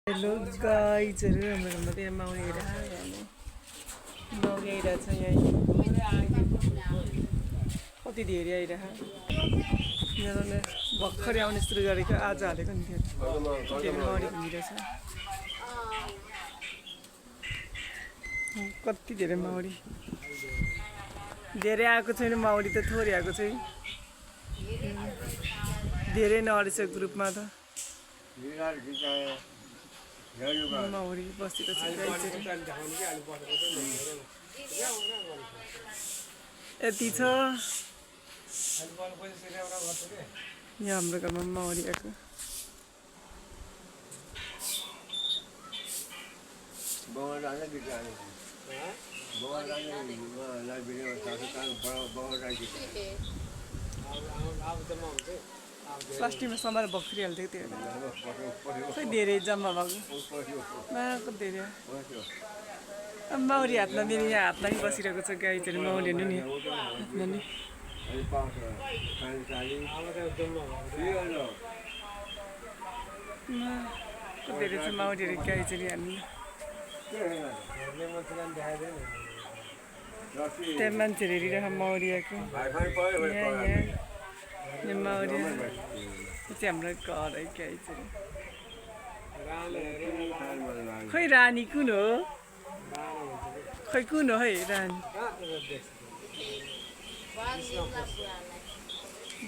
hello गाइजहरू हाम्रो घरमा त्यहाँ माउरी आइरहेको माउरी आइरहेछ यहाँ कति धेरै आइरहेको यहाँले भर्खरै आउने सुरु गरेको आज हालेको नि थियो धेरै माउरी घुमिरहेछ कति धेरै माउरी धेरै आएको छैन माउरी त थोरै आएको छ धेरै नअडेछ ग्रुपमा त माउरी बसेको छ यति छ यहाँ हाम्रो घरमा माउरी आएको प्लास्टिकमा समाएर भक्रिहाल्थ्यो त्यो खै धेरै जम्मा भएको धेरै माउरी हातमा मेरो यहाँ हातमा नि बसिरहेको छ गाईहरू माउरी हेर्नु नि हातमा नि धेरै छ माउरीहरू गाईचरी हान्नु त्यहाँ मान्छेहरू हेरिरहेको माउरी आएको यहाँ माउरी चाहिँ हाम्रो घर है गाईचरी खै रानी कुन हो खै कुन हो है रानी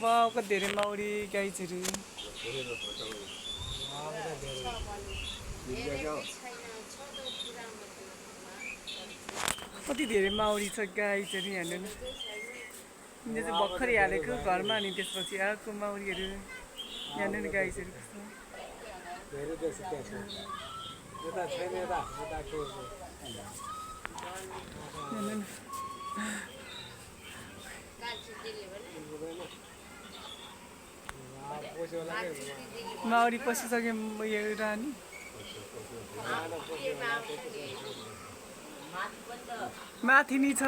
बाउको धेरै माउरी गाईचरी कति धेरै माउरी छ गाईचरी हेर्नु न यिनीहरू चाहिँ भर्खरै हालेको घरमा अनि त्यसपछि आएको माउरीहरू हेर्नु नि गाईचरी कस्तो माउरी पसिसक्यो यो रानी माथि नि छ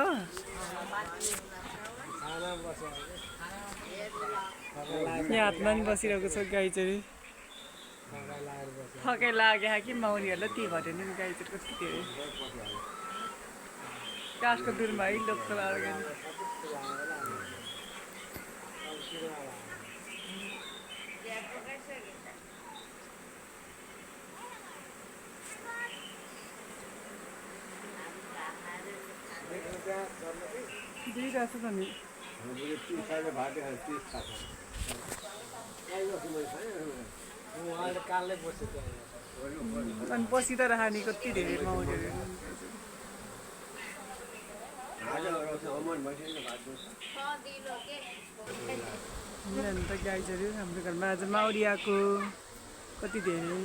यहाँ हातमा नि बसिरहेको छ गाईचरी थकै लाग्यो कि माउरीहरूलाई त्यही भएर नि गाईचरी कति धेरै काठको दुरमा है लोकल अर्ग्यानिक दिइरहेछ त नि अनि बसिँदा रानी कति धेरै माउरीहरू अन्त गाईचरी हाम्रो घरमा आज माउरी आएको कति धेरै